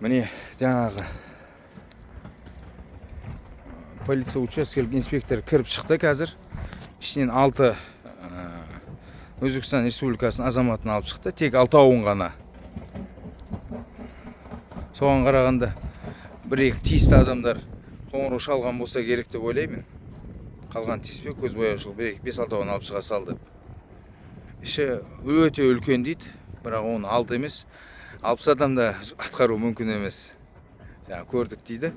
Міне жаңағы полиция учаскелік инспектор кіріп шықты қазір. Ішінен 6 Өзбекстан Республикасының азаматын алып шықты. Тек 6-ауын ғана. Соған қарағанда бір-екі тиісті адамдар қоңырау шалған болса керек деп ойлаймын. Қалған тиіспе көз бояушылық бір-екі 5-6-ауын алып шыға салды. Іші өте үлкен дейді, бірақ оны алды емес. 60 адамда атқару мүмкін емес. Жаңа көрдік дейді.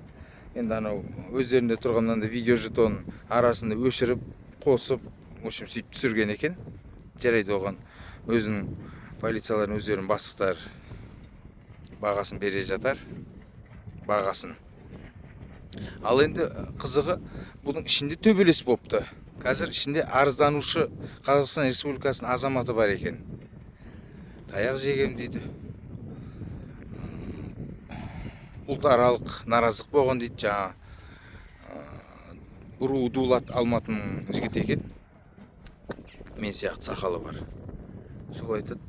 Енді анау өздерінде тұрғаннан да видео жетон арасында өшіріп, қосып, өшім сөйтіп түсірген екен. Жарайды, оған өзінің полицияларын өздерінің бастықтар бағасын бере жатар. Бағасын. Ал енді қызығы бұның ішінде төбелес бопты. Қазір ішінде арызданушы Қазақстан Республикасының азаматы бар екен. Таяқ жегем дейді. Ұлтаралық наразылық болған дейді. Жаңа ұру дулат Алматының жігіт екен. Мен сияқты сақалы бар. Сол айтады.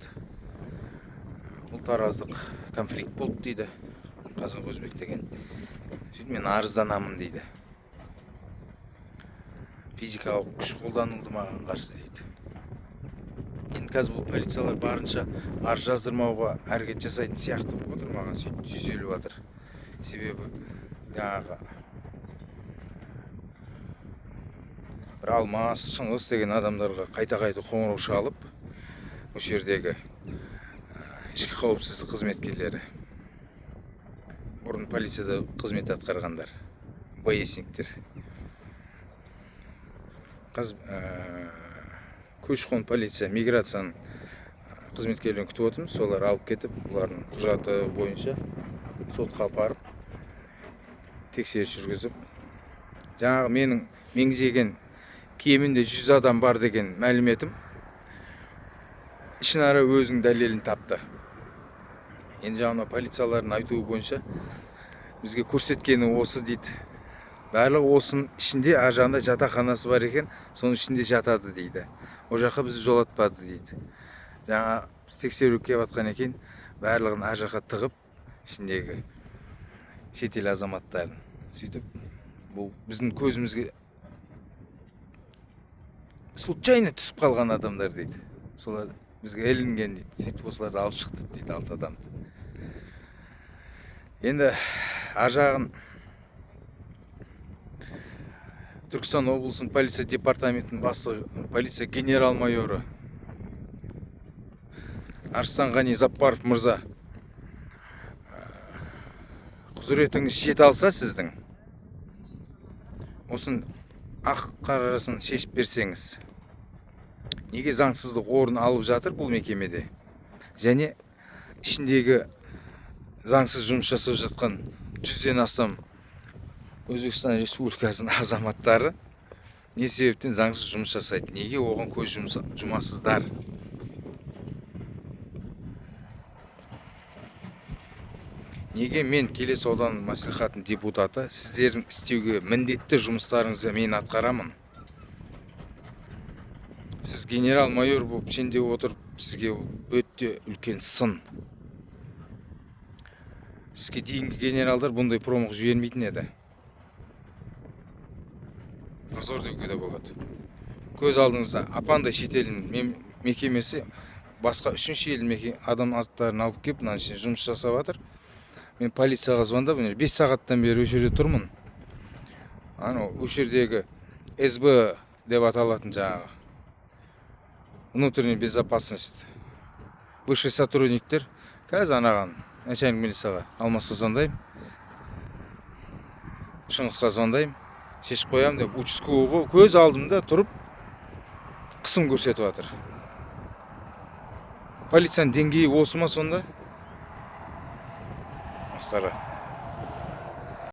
Ұлтараздық конфликт болды дейді. Қазақ өзбек деген. Сөйтіп мен арызданамын дейді. Физикалық күш қолданылды маған қарсы дейді. Енді қазір бұл полициялар барынша арыз жаздырмауға әрекет жасайтын сияқты болып отыр, маған сөйтіп түйзеліп жатыр. Себебі жаңағы бір Алмас, Шыңғыс деген адамдарға қайта-қайта қоңырау шалып, осы жердегі ішкі қауіпсіздік қызметкерлері, бұрын полицияда қызмет атқарғандар, боесниктер. Көші-қон полиция, миграцияның қызметкерлерін күтіп отырмыз. Солар алып кетіп, олардың құжаты бойынша сотқа апарып, тексеріс жүргізіп. Жаңағы менің меңзеген кемінде 100 адам бар деген мәліметім ішінара өзінің дәлелін тапты. Енді жаңа полициялардың айтуы бойынша бізге көрсеткені осы дейді. Барлығы осының ішінде ар жағында жатақханасы бар екен, соның ішінде жатады дейді. О жаққа бізді жолатпады дейді. Жаңа тексеру келіп жатқан екен, барлығын ар жаққа тығып, ішіндегі шетел азаматтарын. Сөйтіп, бұл біздің көзімізге случайно түсіп қалған адамдар дейді. Солар бізге ілінген дейді. Сөйтіп осыларды алып шықты дейді, 6 адамды. Енді ар жағын Түркістан облысының полиция департаментінің бастығы, полиция генерал-майоры Арыстанғани Заппаров мырза, құзыретіңіз жете алса сіздің, осын ақ қарасын шешіп берсеңіз, неге заңсыздық орын алып жатыр бұл мекемеде, және ішіндегі заңсыз жұмыс жасап жатқан 100-ден астам Өзбекстан Республикасының азаматтары не себептен заңсыз жұмыс жасайды? Неге оған көз жұмасыздар? Неге мен Келес аудан мәслихатының депутаты сіздердің істеуге міндетті жұмыстарыңызды мен атқарамын? Сіз генерал-майор болып шенде отырып, сізге өте үлкен сын. Сізге дейінгі генералдар бұндай промах жібермейтін еді. Позор деуге де болады. Көз алдыңызда апандай шетелдің мекемесі басқа 3-ші елдің адам аттарын алып кеп, мына жұмыс жасап жатыр. Мен полицияға звондап, 5 сағаттан бері осы жерде тұрмын. Осы жердегі СБ деп аталатын жаңағы внутренняя безопасность бывший сотрудниктер қазір анаған начальник милицияға Алмасқа звондаймын, Шыңғысқа звондаймын, шешіп қоямын деп участковыйға көз алдымда тұрып қысым көрсетіп жатыр. Полицияның деңгейі осы ма сонда? Масқара.